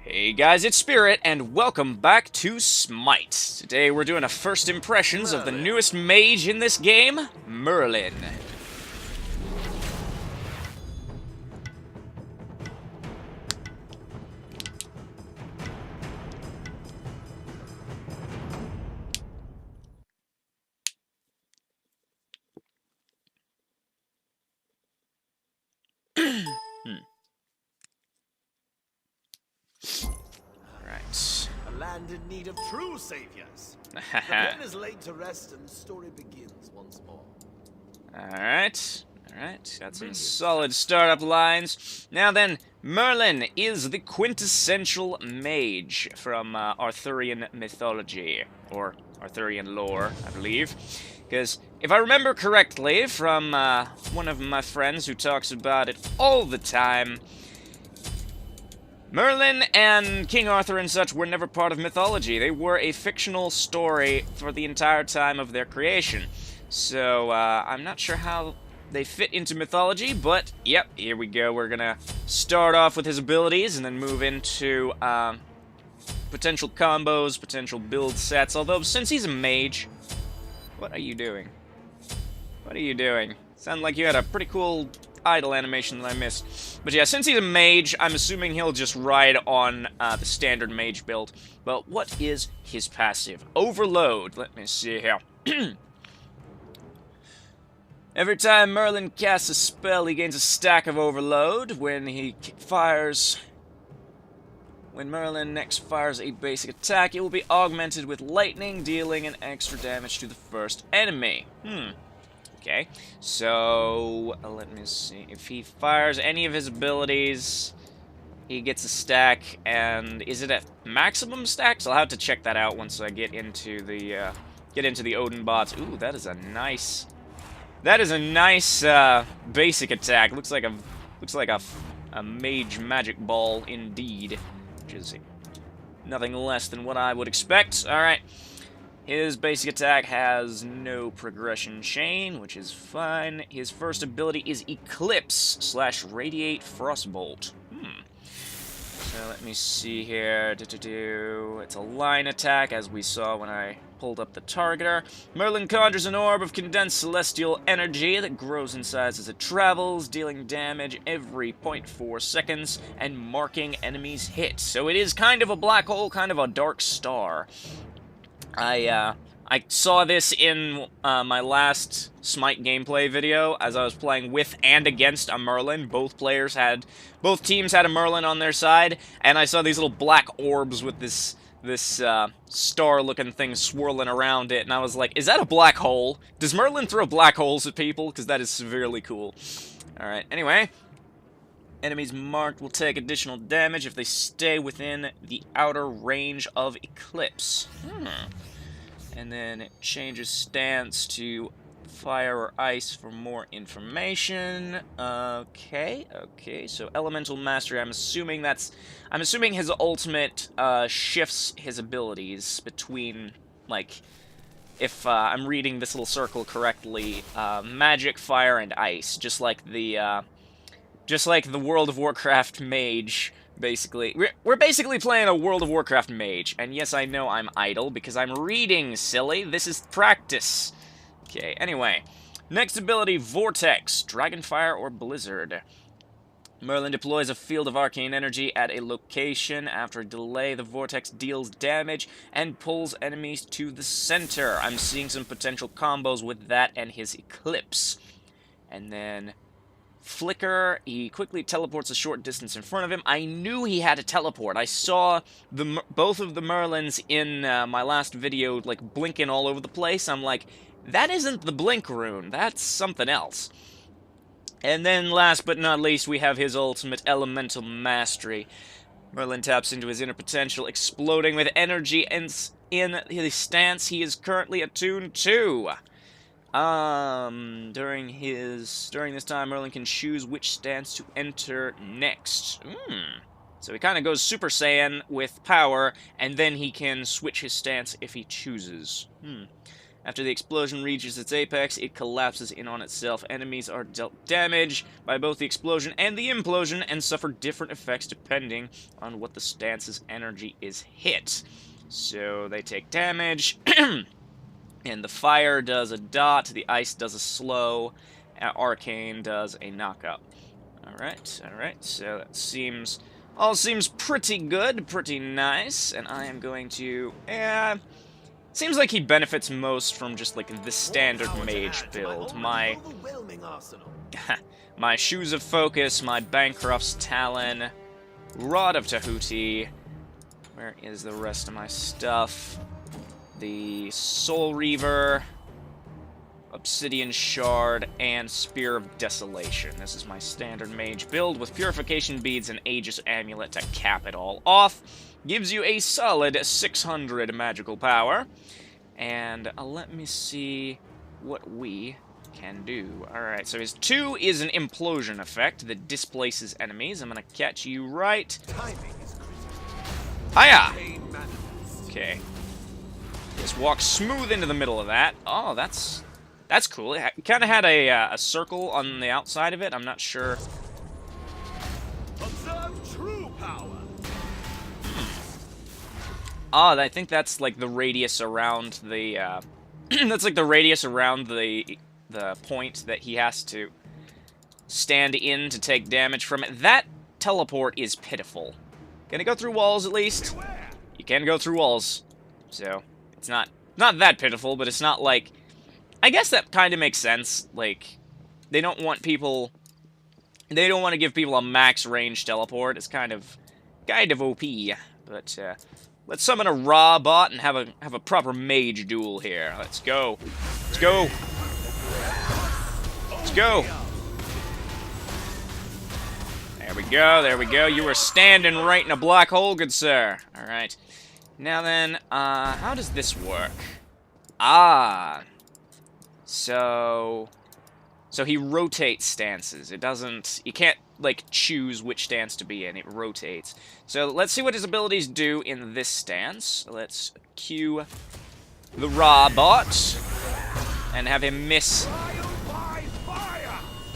Hey guys, it's Spirit, and welcome back to Smite. Today we're doing a first impressions of the Merlin. newest mage in this game, Merlin. Alright. A land in need of true saviors. The pen is laid to rest and the story begins once more. Alright. Alright. Got some solid startup lines. Now then, Merlin is the quintessential mage from Arthurian mythology. Or Arthurian lore, I believe. Because if I remember correctly from one of my friends who talks about it all the time, Merlin and King Arthur and such were never part of mythology. They were a fictional story for the entire time of their creation. So, I'm not sure how they fit into mythology, but, yep, here we go. We're gonna start off with his abilities and then move into, potential combos, potential build sets. Although, since he's a mage... What are you doing? What are you doing? Sounded like you had a pretty cool idle animation that I missed. But yeah, since he's a mage, I'm assuming he'll just ride on the standard mage build. But what is his passive? Overload. Let me see here. Every time Merlin casts a spell, he gains a stack of overload. When Merlin next fires a basic attack, it will be augmented with lightning, dealing an extra damage to the first enemy. Okay, so let me see. If he fires any of his abilities, he gets a stack, and is it at maximum stacks? I'll have to check that out once I get into the Odin bots. Ooh, that is a nice basic attack. Looks like a mage magic ball indeed, which is nothing less than what I would expect. All right. His basic attack has no progression chain, which is fine. His first ability is Eclipse / Radiate Frostbolt. So let me see here. It's a line attack, as we saw when I pulled up the targeter. Merlin conjures an orb of condensed celestial energy that grows in size as it travels, dealing damage every 0.4 seconds and marking enemies' hits. So it is kind of a black hole, kind of a dark star. I saw this in my last Smite gameplay video as I was playing with and against a Merlin. Both teams had a Merlin on their side, and I saw these little black orbs with this star-looking thing swirling around it, and I was like, is that a black hole? Does Merlin throw black holes at people? Because that is severely cool. Alright, anyway. Enemies marked will take additional damage if they stay within the outer range of Eclipse. And then it changes stance to fire or ice for more information. Okay, so Elemental Mastery, I'm assuming his ultimate shifts his abilities between, like, if I'm reading this little circle correctly, magic, fire, and ice, just like the World of Warcraft mage. Basically, we're basically playing a World of Warcraft mage, and yes, I know I'm idle, because I'm reading, silly. This is practice. Okay, anyway. Next ability, Vortex, Dragonfire or Blizzard. Merlin deploys a field of arcane energy at a location. After a delay, the vortex deals damage and pulls enemies to the center. I'm seeing some potential combos with that and his Eclipse. And then Flicker, he quickly teleports a short distance in front of him. I knew he had a teleport. I saw both of the Merlins in my last video, like, blinking all over the place. I'm like, that isn't the blink rune. That's something else. And then, last but not least, we have his ultimate Elemental Mastery. Merlin taps into his inner potential, exploding with energy in his stance he is currently attuned to. During this time, Merlin can choose which stance to enter next. So he kind of goes Super Saiyan with power, and then he can switch his stance if he chooses. After the explosion reaches its apex, it collapses in on itself. Enemies are dealt damage by both the explosion and the implosion and suffer different effects depending on what the stance's energy is hit. So they take damage, and the fire does a dot, the ice does a slow, arcane does a knockup. Alright, so that all seems pretty good, pretty nice, and I am going to, seems like he benefits most from just, like, the standard mage build. My Shoes of Focus, my Bancroft's Talon, Rod of Tahuti. Where is the rest of my stuff? The Soul Reaver, Obsidian Shard, and Spear of Desolation. This is my standard mage build with Purification Beads and Aegis Amulet to cap it all off. Gives you a solid 600 magical power. And let me see what we can do. Alright, so his 2 is an implosion effect that displaces enemies. I'm gonna catch you right. Hiya! Okay. Just walk smooth into the middle of that. Oh, that's cool. It kind of had a circle on the outside of it. I'm not sure. Observe true power. Oh, I think that's like the radius around the. That's like the radius around the point that he has to stand in to take damage from it. That teleport is pitiful. Can it go through walls at least? You can go through walls, so it's not that pitiful, but it's not like. I guess that kind of makes sense. Like, they don't want people. They don't want to give people a max range teleport. It's kind of OP. But let's summon a raw bot and have a proper mage duel here. Let's go. Let's go. Let's go. There we go. There we go. You were standing right in a black hole, good sir. All right. Now then, how does this work? Ah. So he rotates stances. It doesn't. You can't like choose which stance to be in. It rotates. So let's see what his abilities do in this stance. Let's cue the raw bot and have him miss.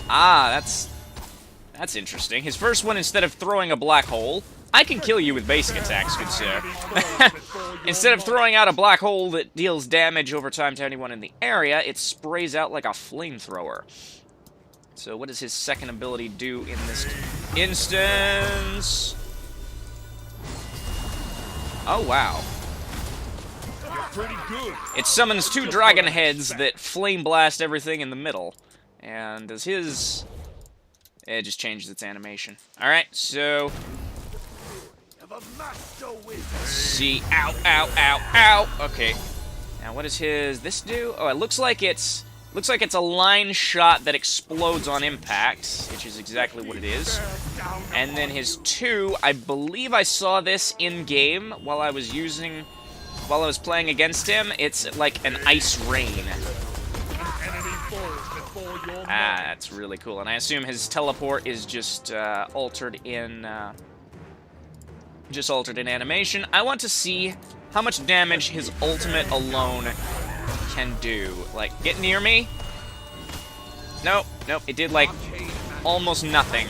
Ah, that's interesting. His first one, instead of throwing a black hole, I can kill you with basic attacks, good sir. Instead of throwing out a black hole that deals damage over time to anyone in the area, it sprays out like a flamethrower. So what does his second ability do in this instance? Oh, wow. Pretty good. It summons 2 dragon heads that flame blast everything in the middle. And does his... It just changes its animation. Alright, so... Let's see. Ow, ow, ow, ow. Okay. Now what does this do? Oh, it looks like it's a line shot that explodes on impact, which is exactly what it is. And then his 2, I believe I saw this in game while I was playing against him. It's like an ice rain. Ah, that's really cool. And I assume his teleport is just altered in animation. I want to see how much damage his ultimate alone can do. Like, get near me. Nope, it did like almost nothing.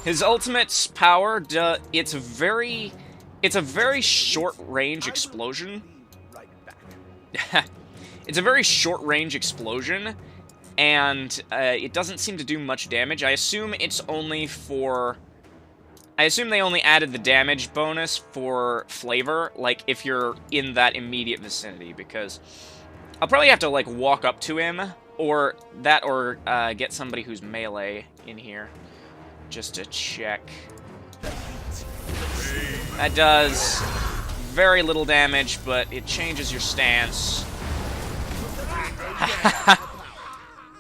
His ultimate's power, it's a very short range explosion. It's a very short range explosion, and it doesn't seem to do much damage. I assume they only added the damage bonus for flavor, like, if you're in that immediate vicinity, because I'll probably have to, like, walk up to him, or get somebody who's melee in here, just to check. That does very little damage, but it changes your stance.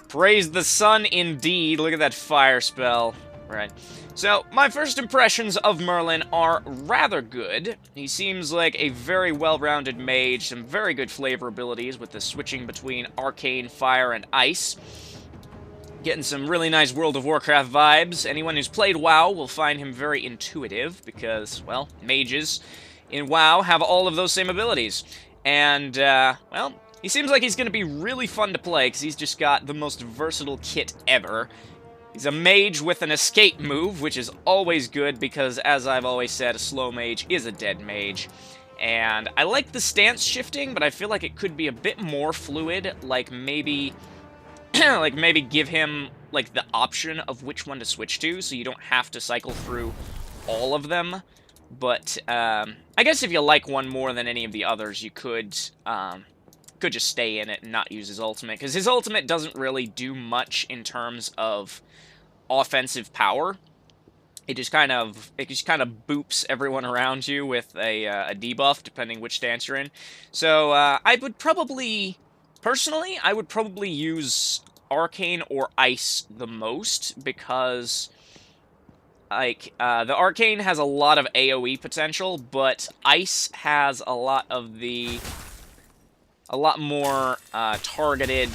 Praise the sun, indeed. Look at that fire spell. Right. So, my first impressions of Merlin are rather good. He seems like a very well-rounded mage, some very good flavor abilities with the switching between arcane, fire, and ice. Getting some really nice World of Warcraft vibes. Anyone who's played WoW will find him very intuitive because, well, mages in WoW have all of those same abilities. And, well, he seems like he's going to be really fun to play, because he's just got the most versatile kit ever. He's a mage with an escape move, which is always good, because, as I've always said, a slow mage is a dead mage. And I like the stance shifting, but I feel like it could be a bit more fluid, like maybe... like maybe give him, like, the option of which one to switch to, so you don't have to cycle through all of them. But, I guess if you like one more than any of the others, you could just stay in it and not use his ultimate, because his ultimate doesn't really do much in terms of offensive power. It just kind of boops everyone around you with a debuff, depending which stance you're in. So, I would probably... Personally, I would probably use Arcane or Ice the most, because, like, the Arcane has a lot of AoE potential, but Ice has a lot more targeted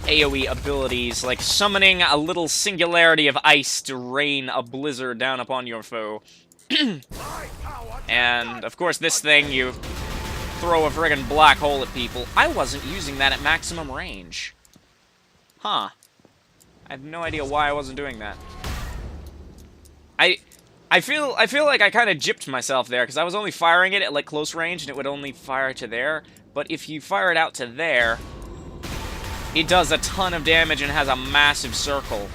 AoE abilities, like summoning a little singularity of ice to rain a blizzard down upon your foe. And, of course, this thing, you throw a friggin' black hole at people. I wasn't using that at maximum range. Huh. I have no idea why I wasn't doing that. I feel like I kind of gypped myself there, because I was only firing it at, like, close range, and it would only fire to there. But if you fire it out to there, it does a ton of damage and has a massive circle.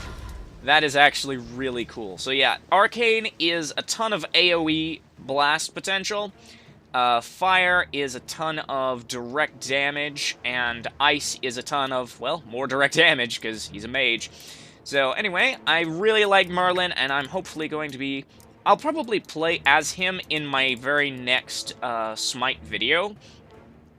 That is actually really cool. So yeah, Arcane is a ton of AoE blast potential. Fire is a ton of direct damage, and Ice is a ton of, well, more direct damage, because he's a mage. So anyway, I really like Merlin, and I'm hopefully going to be... I'll probably play as him in my very next Smite video.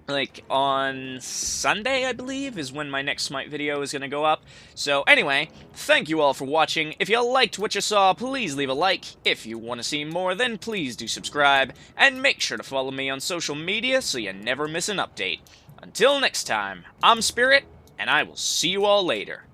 Like, on Sunday, I believe, is when my next Smite video is going to go up. So, anyway, thank you all for watching. If you liked what you saw, please leave a like. If you want to see more, then please do subscribe. And make sure to follow me on social media so you never miss an update. Until next time, I'm Spirit, and I will see you all later.